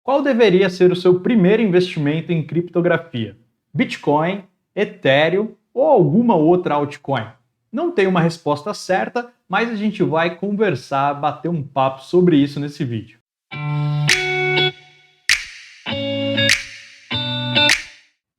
Qual deveria ser o seu primeiro investimento em criptografia? Bitcoin, Ethereum ou alguma outra altcoin? Não tem uma resposta certa, mas a gente vai conversar, bater um papo sobre isso nesse vídeo.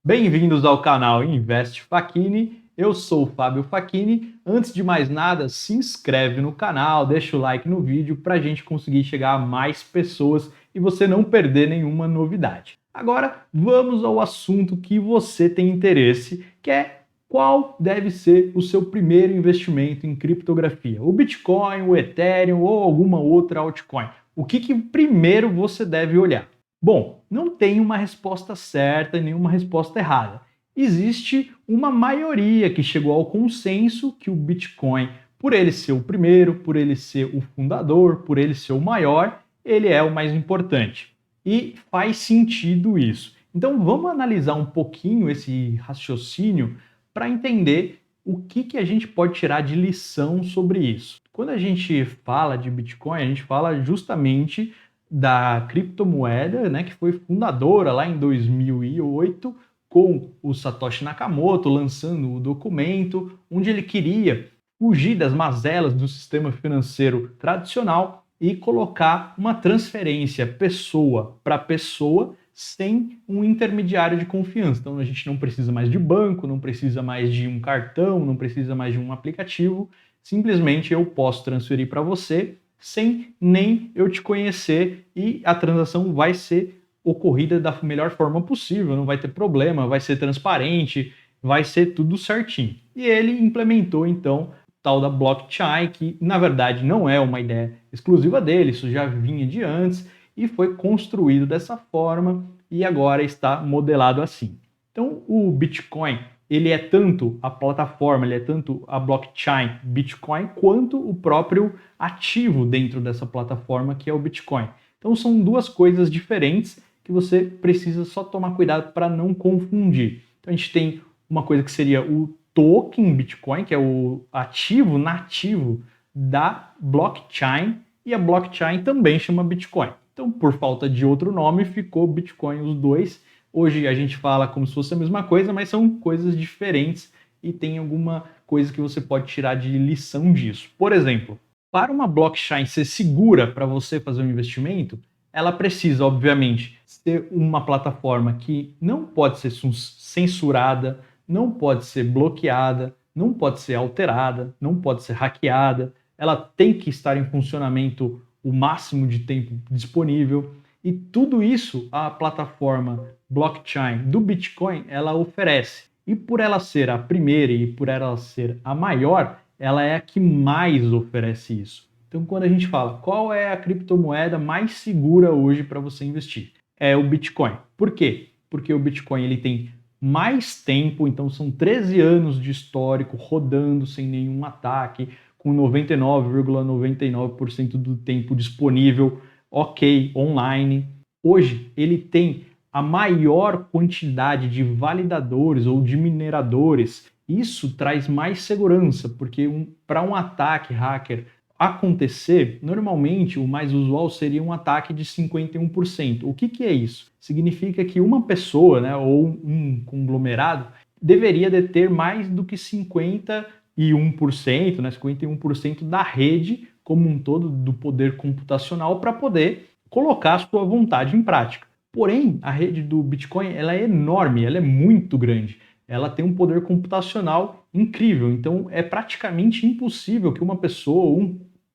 Bem-vindos ao canal Invest Facchini. Eu sou o Fábio Facchini. Antes de mais nada, se inscreve no canal, deixa o like no vídeo para a gente conseguir chegar a mais pessoas e você não perder nenhuma novidade. Agora, vamos ao assunto que você tem interesse, que é qual deve ser o seu primeiro investimento em criptografia? O Bitcoin, o Ethereum ou alguma outra altcoin? O que primeiro você deve olhar? Bom, não tem uma resposta certa e nenhuma resposta errada. Existe uma maioria que chegou ao consenso que o Bitcoin, por ele ser o primeiro, por ele ser o fundador, por ele ser o maior, ele é o mais importante. E faz sentido isso. Então vamos analisar um pouquinho esse raciocínio para entender o que a gente pode tirar de lição sobre isso. Quando a gente fala de Bitcoin, a gente fala justamente da criptomoeda, né, que foi fundadora lá em 2008 com o Satoshi Nakamoto lançando o documento onde ele queria fugir das mazelas do sistema financeiro tradicional e colocar uma transferência pessoa para pessoa sem um intermediário de confiança. Então a gente não precisa mais de banco, não precisa mais de um cartão, não precisa mais de um aplicativo, simplesmente eu posso transferir para você sem nem eu te conhecer e a transação vai ser ocorrida da melhor forma possível, não vai ter problema, vai ser transparente, vai ser tudo certinho. E ele implementou então o tal da blockchain, que na verdade não é uma ideia exclusiva dele, isso já vinha de antes e foi construído dessa forma e agora está modelado assim. Então o Bitcoin, ele é tanto a plataforma, ele é tanto a blockchain Bitcoin, quanto o próprio ativo dentro dessa plataforma que é o Bitcoin. Então são duas coisas diferentes que você precisa só tomar cuidado para não confundir. Então a gente tem uma coisa que seria o token Bitcoin, que é o ativo nativo da blockchain, e a blockchain também chama Bitcoin. Então, por falta de outro nome, ficou Bitcoin os dois. Hoje a gente fala como se fosse a mesma coisa, mas são coisas diferentes e tem alguma coisa que você pode tirar de lição disso. Por exemplo, para uma blockchain ser segura para você fazer um investimento, ela precisa, obviamente, ser uma plataforma que não pode ser censurada, não pode ser bloqueada, não pode ser alterada, não pode ser hackeada, ela tem que estar em funcionamento o máximo de tempo disponível. E tudo isso a plataforma blockchain do Bitcoin ela oferece. E por ela ser a primeira e por ela ser a maior, ela é a que mais oferece isso. Então quando a gente fala qual é a criptomoeda mais segura hoje para você investir, é o Bitcoin. Por quê? Porque o Bitcoin ele tem mais tempo, então são 13 anos de histórico rodando sem nenhum ataque, com 99,99% do tempo disponível, ok, online. Hoje ele tem a maior quantidade de validadores ou de mineradores. Isso traz mais segurança, porque para um ataque hacker acontecer, normalmente o mais usual seria um ataque de 51%. O que é isso? Significa que uma pessoa, né, ou um conglomerado deveria deter mais do que 51%, né, 51% da rede como um todo do poder computacional para poder colocar a sua vontade em prática. Porém, a rede do Bitcoin ela é enorme, ela é muito grande. Ela tem um poder computacional incrível, então é praticamente impossível que uma pessoa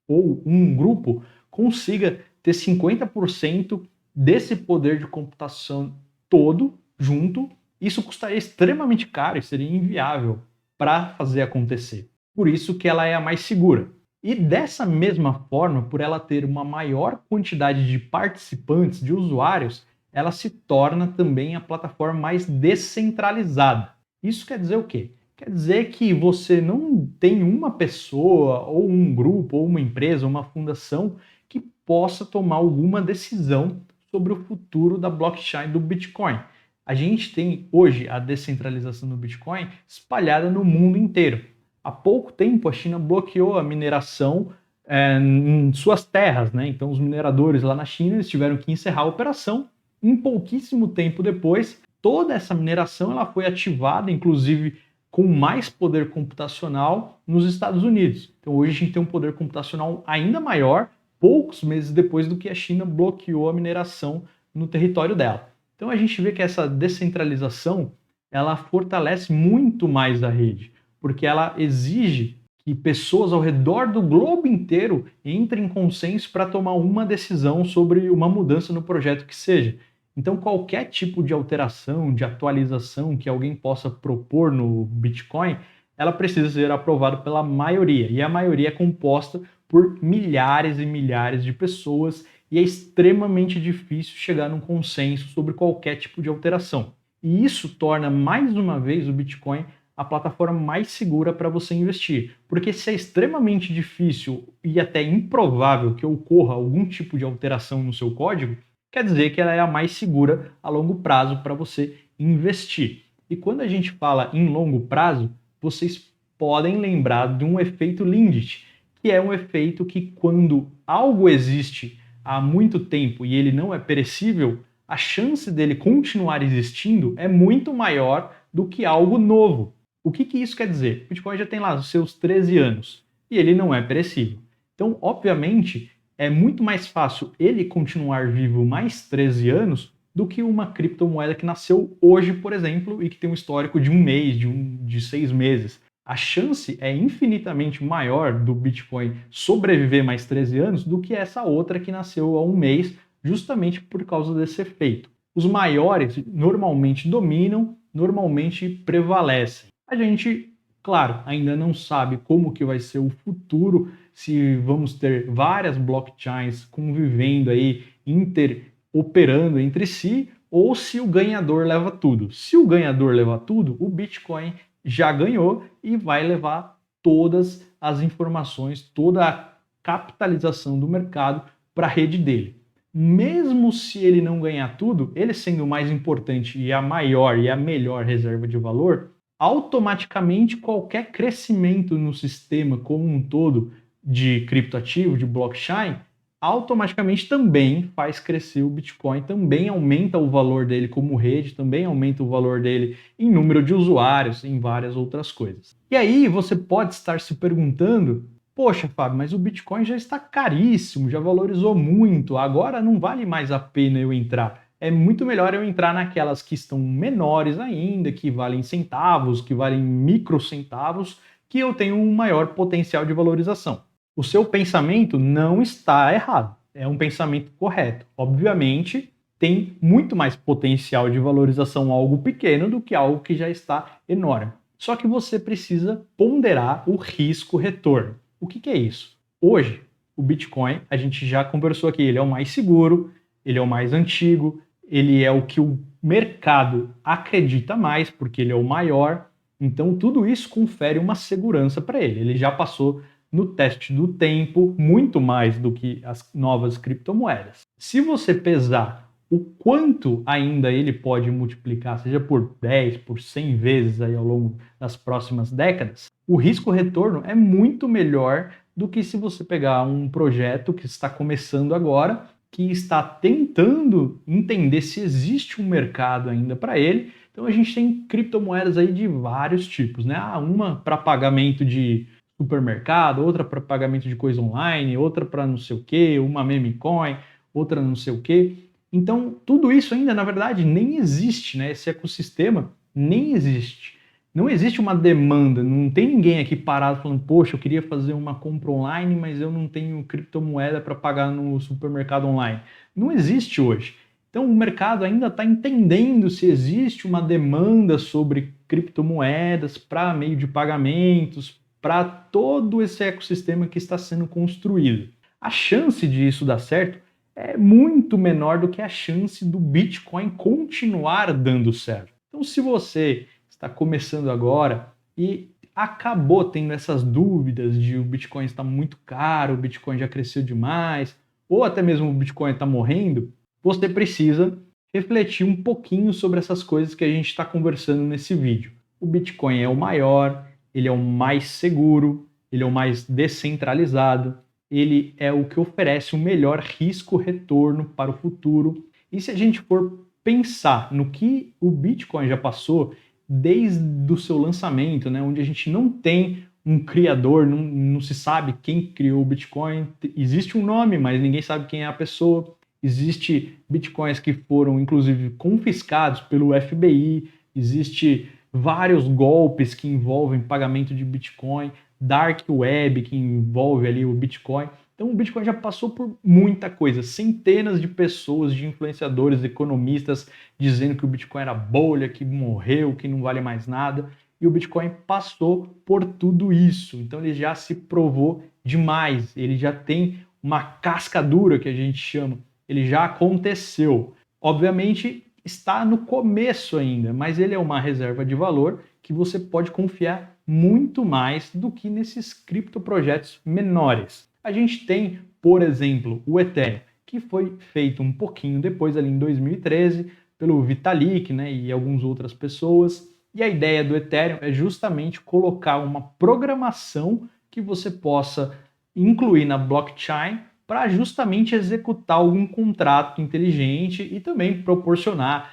ou um grupo consiga ter 50% desse poder de computação todo junto. Isso custaria extremamente caro e seria inviável para fazer acontecer. Por isso que ela é a mais segura. E dessa mesma forma, por ela ter uma maior quantidade de participantes, de usuários, ela se torna também a plataforma mais descentralizada. Isso quer dizer o quê? Quer dizer que você não tem uma pessoa, ou um grupo, ou uma empresa, uma fundação que possa tomar alguma decisão sobre o futuro da blockchain do Bitcoin. A gente tem hoje a descentralização do Bitcoin espalhada no mundo inteiro. Há pouco tempo a China bloqueou a mineração em suas terras, né? Então os mineradores lá na China eles tiveram que encerrar a operação Em pouquíssimo tempo depois, toda essa mineração ela foi ativada, inclusive com mais poder computacional nos Estados Unidos. Então hoje a gente tem um poder computacional ainda maior, poucos meses depois do que a China bloqueou a mineração no território dela. Então a gente vê que essa descentralização ela fortalece muito mais a rede, porque ela exige que pessoas ao redor do globo inteiro entrem em consenso para tomar uma decisão sobre uma mudança no projeto que seja. Então, qualquer tipo de alteração, de atualização que alguém possa propor no Bitcoin, ela precisa ser aprovada pela maioria. E a maioria é composta por milhares e milhares de pessoas e é extremamente difícil chegar num consenso sobre qualquer tipo de alteração. E isso torna, mais uma vez, o Bitcoin a plataforma mais segura para você investir. Porque se é extremamente difícil e até improvável que ocorra algum tipo de alteração no seu código, quer dizer que ela é a mais segura a longo prazo para você investir. E quando a gente fala em longo prazo, vocês podem lembrar de um efeito Lindt, que é um efeito que quando algo existe há muito tempo e ele não é perecível, a chance dele continuar existindo é muito maior do que algo novo. O que isso quer dizer? O Bitcoin já tem lá os seus 13 anos e ele não é perecível. Então, obviamente, é muito mais fácil ele continuar vivo mais 13 anos do que uma criptomoeda que nasceu hoje, por exemplo, e que tem um histórico de um mês, de 6 meses. A chance é infinitamente maior do Bitcoin sobreviver mais 13 anos do que essa outra que nasceu há um mês, justamente por causa desse efeito. Os maiores normalmente dominam, normalmente prevalecem. A gente, claro, ainda não sabe como que vai ser o futuro, se vamos ter várias blockchains convivendo aí, interoperando entre si, ou se o ganhador leva tudo. Se o ganhador levar tudo, o Bitcoin já ganhou e vai levar todas as informações, toda a capitalização do mercado para a rede dele. Mesmo se ele não ganhar tudo, ele sendo o mais importante e a maior e a melhor reserva de valor, automaticamente qualquer crescimento no sistema como um todo de criptoativo, de blockchain, automaticamente também faz crescer o Bitcoin, também aumenta o valor dele como rede, também aumenta o valor dele em número de usuários, em várias outras coisas. E aí você pode estar se perguntando, poxa, Fábio, mas o Bitcoin já está caríssimo, já valorizou muito, agora não vale mais a pena eu entrar. É muito melhor eu entrar naquelas que estão menores ainda, que valem centavos, que valem microcentavos, que eu tenho um maior potencial de valorização. O seu pensamento não está errado, é um pensamento correto. Obviamente, tem muito mais potencial de valorização algo pequeno do que algo que já está enorme. Só que você precisa ponderar o risco-retorno. O que é isso? Hoje, o Bitcoin, a gente já conversou aqui, ele é o mais seguro, ele é o mais antigo, ele é o que o mercado acredita mais, porque ele é o maior. Então, tudo isso confere uma segurança para ele. Ele já passou no teste do tempo muito mais do que as novas criptomoedas. Se você pesar o quanto ainda ele pode multiplicar, seja por 10, por 100 vezes aí ao longo das próximas décadas, o risco-retorno é muito melhor do que se você pegar um projeto que está começando agora, que está tentando entender se existe um mercado ainda para ele. Então a gente tem criptomoedas aí de vários tipos, né? Uma para pagamento de supermercado, outra para pagamento de coisa online, outra para não sei o que, uma meme coin, outra não sei o que. Então tudo isso ainda na verdade nem existe, né? Esse ecossistema nem existe. Não existe uma demanda, não tem ninguém aqui parado falando, poxa, eu queria fazer uma compra online, mas eu não tenho criptomoeda para pagar no supermercado online. Não existe hoje. Então o mercado ainda está entendendo se existe uma demanda sobre criptomoedas para meio de pagamentos, para todo esse ecossistema que está sendo construído. A chance de isso dar certo é muito menor do que a chance do Bitcoin continuar dando certo. Então se você está começando agora e acabou tendo essas dúvidas de o Bitcoin está muito caro, o Bitcoin já cresceu demais, ou até mesmo o Bitcoin está morrendo, você precisa refletir um pouquinho sobre essas coisas que a gente está conversando nesse vídeo. O Bitcoin é o maior, ele é o mais seguro, ele é o mais descentralizado, ele é o que oferece o melhor risco-retorno para o futuro E se a gente for pensar no que o Bitcoin já passou desde o seu lançamento, né, onde a gente não tem um criador, não se sabe quem criou o Bitcoin, existe um nome, mas ninguém sabe quem é a pessoa. Existe Bitcoins que foram, inclusive, confiscados pelo FBI, existe vários golpes que envolvem pagamento de Bitcoin, Dark Web que envolve ali o Bitcoin. Então o Bitcoin já passou por muita coisa, centenas de pessoas, de influenciadores, economistas, dizendo que o Bitcoin era bolha, que morreu, que não vale mais nada. E o Bitcoin passou por tudo isso. Então ele já se provou demais, ele já tem uma casca dura, que a gente chama, ele já aconteceu. Obviamente está no começo ainda, mas ele é uma reserva de valor que você pode confiar muito mais do que nesses criptoprojetos menores. A gente tem, por exemplo, o Ethereum, que foi feito um pouquinho depois, ali em 2013, pelo Vitalik, né, e algumas outras pessoas. E a ideia do Ethereum é justamente colocar uma programação que você possa incluir na blockchain para justamente executar algum contrato inteligente e também proporcionar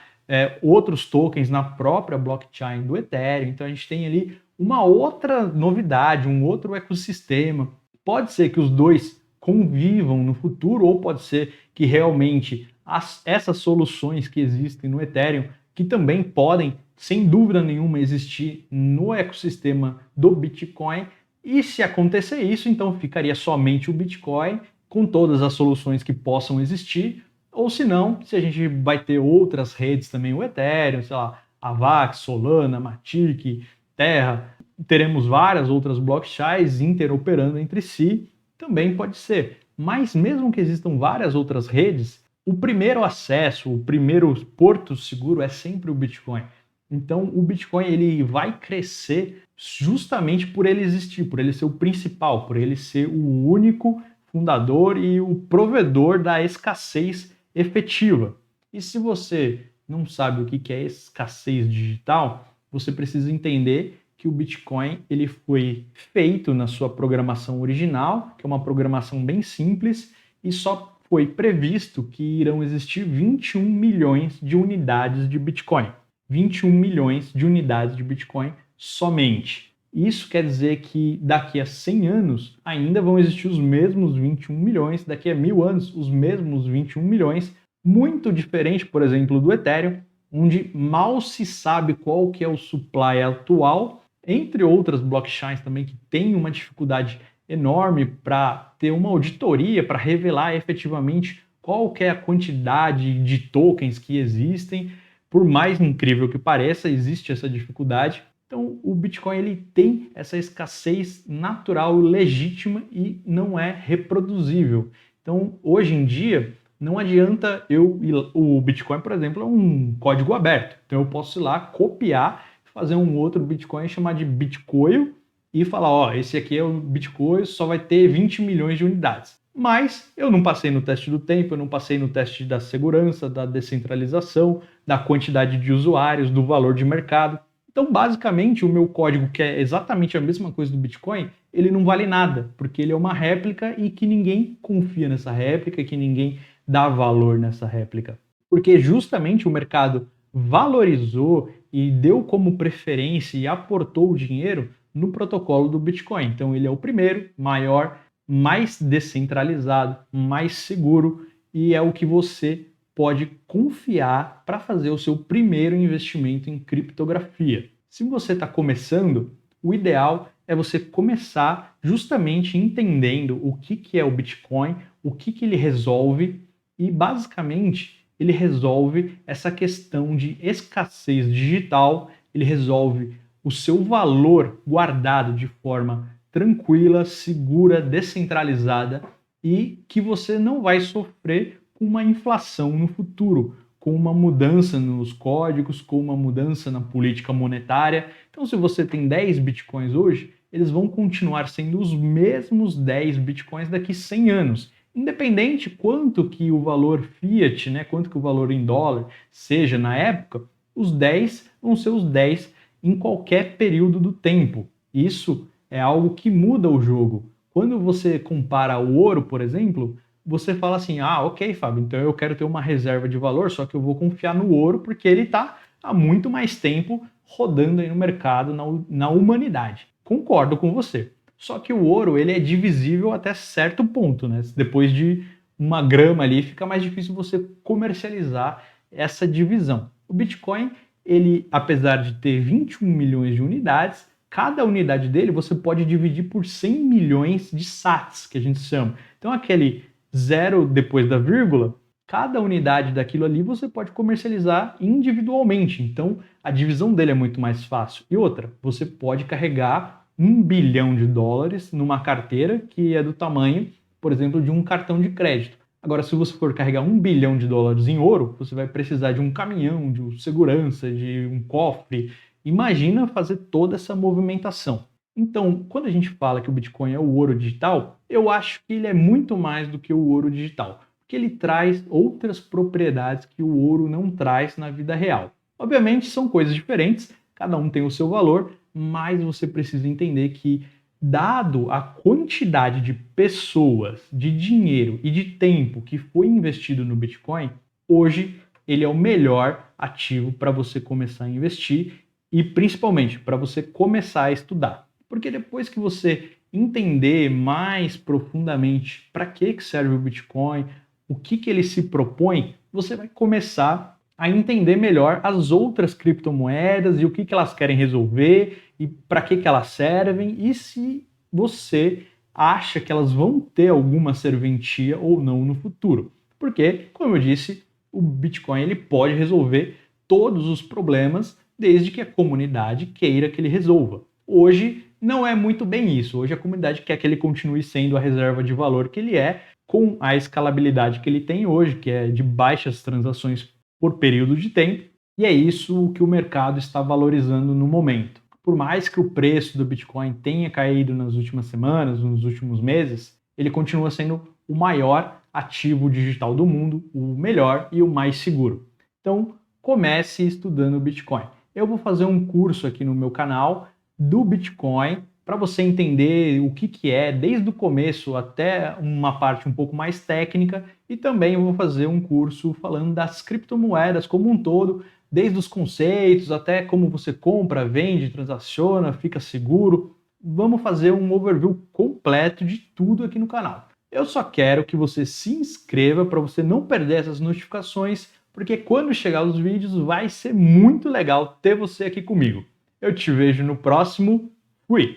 outros tokens na própria blockchain do Ethereum. Então a gente tem ali uma outra novidade, um outro ecossistema. Pode ser que os dois convivam no futuro, ou pode ser que realmente essas soluções que existem no Ethereum, que também podem, sem dúvida nenhuma, existir no ecossistema do Bitcoin. E se acontecer isso, então ficaria somente o Bitcoin com todas as soluções que possam existir, ou se não, se a gente vai ter outras redes também, o Ethereum, sei lá, Avax, Solana, Matic, Terra, teremos várias outras blockchains interoperando entre si, também pode ser. Mas mesmo que existam várias outras redes, o primeiro acesso, o primeiro porto seguro é sempre o Bitcoin. Então o Bitcoin ele vai crescer justamente por ele existir, por ele ser o principal, por ele ser o único fundador e o provedor da escassez efetiva. E se você não sabe o que é escassez digital, você precisa entender que o Bitcoin ele foi feito na sua programação original, que é uma programação bem simples, e só foi previsto que irão existir 21 milhões de unidades de Bitcoin. 21 milhões de unidades de Bitcoin somente. Isso quer dizer que daqui a 100 anos ainda vão existir os mesmos 21 milhões, daqui a 1000 anos os mesmos 21 milhões, muito diferente, por exemplo, do Ethereum, onde mal se sabe qual que é o supply atual, entre outras blockchains também que têm uma dificuldade enorme para ter uma auditoria, para revelar efetivamente qual que é a quantidade de tokens que existem. Por mais incrível que pareça, existe essa dificuldade. Então, o Bitcoin ele tem essa escassez natural, legítima e não é reproduzível. Então, hoje em dia, não adianta o Bitcoin, por exemplo, é um código aberto. Então, eu posso ir lá, copiar, fazer um outro Bitcoin, chamar de Bitcoin e falar, ó, esse aqui é o Bitcoin, só vai ter 20 milhões de unidades. Mas eu não passei no teste do tempo, eu não passei no teste da segurança, da descentralização, da quantidade de usuários, do valor de mercado. Então, basicamente, o meu código, que é exatamente a mesma coisa do Bitcoin, ele não vale nada, porque ele é uma réplica e que ninguém confia nessa réplica, que ninguém dá valor nessa réplica. Porque justamente o mercado valorizou e deu como preferência e aportou o dinheiro no protocolo do Bitcoin. Então, ele é o primeiro, maior, mais descentralizado, mais seguro e é o que você pode confiar para fazer o seu primeiro investimento em criptografia. Se você está começando, o ideal é você começar justamente entendendo o que é o Bitcoin, o que ele resolve e basicamente ele resolve essa questão de escassez digital, ele resolve o seu valor guardado de forma tranquila, segura, descentralizada e que você não vai sofrer com uma inflação no futuro, com uma mudança nos códigos, com uma mudança na política monetária. Então, se você tem 10 bitcoins hoje, eles vão continuar sendo os mesmos 10 bitcoins daqui 100 anos. Independente quanto que o valor fiat, né, quanto que o valor em dólar seja na época, os 10 vão ser os 10 em qualquer período do tempo. Isso é algo que muda o jogo. Quando você compara o ouro, por exemplo, você fala assim, ah, ok, Fábio, então eu quero ter uma reserva de valor, só que eu vou confiar no ouro porque ele está há muito mais tempo rodando aí no mercado, na humanidade. Concordo com você. Só que o ouro, ele é divisível até certo ponto, né? Depois de uma grama ali, fica mais difícil você comercializar essa divisão. O Bitcoin, ele, apesar de ter 21 milhões de unidades, cada unidade dele você pode dividir por 100 milhões de sats, que a gente chama. Então, aquele zero depois da vírgula, cada unidade daquilo ali você pode comercializar individualmente. Então, a divisão dele é muito mais fácil. E outra, você pode carregar $1 bilhão numa carteira que é do tamanho, por exemplo, de um cartão de crédito. Agora, se você for carregar $1 bilhão em ouro, você vai precisar de um caminhão, de um segurança, de um cofre. Imagina fazer toda essa movimentação. Então, quando a gente fala que o Bitcoin é o ouro digital, eu acho que ele é muito mais do que o ouro digital, porque ele traz outras propriedades que o ouro não traz na vida real. Obviamente, são coisas diferentes, cada um tem o seu valor, mas você precisa entender que, dado a quantidade de pessoas, de dinheiro e de tempo que foi investido no Bitcoin, hoje ele é o melhor ativo para você começar a investir e principalmente para você começar a estudar. Porque depois que você entender mais profundamente para que serve o Bitcoin, o que ele se propõe, você vai começar a entender melhor as outras criptomoedas e o que elas querem resolver e para que elas servem e se você acha que elas vão ter alguma serventia ou não no futuro. Porque, como eu disse, o Bitcoin ele pode resolver todos os problemas desde que a comunidade queira que ele resolva. Hoje não é muito bem isso. Hoje a comunidade quer que ele continue sendo a reserva de valor que ele é, com a escalabilidade que ele tem hoje, que é de baixas transações por período de tempo, e é isso que o mercado está valorizando no momento. Por mais que o preço do Bitcoin tenha caído nas últimas semanas, nos últimos meses, ele continua sendo o maior ativo digital do mundo, o melhor e o mais seguro. Então, comece estudando o Bitcoin. Eu vou fazer um curso aqui no meu canal do Bitcoin para você entender o que é, desde o começo até uma parte um pouco mais técnica, e também eu vou fazer um curso falando das criptomoedas como um todo, desde os conceitos até como você compra, vende, transaciona, fica seguro. Vamos fazer um overview completo de tudo aqui no canal. Eu só quero que você se inscreva para você não perder essas notificações, porque quando chegar os vídeos vai ser muito legal ter você aqui comigo. Eu te vejo no próximo. Fui!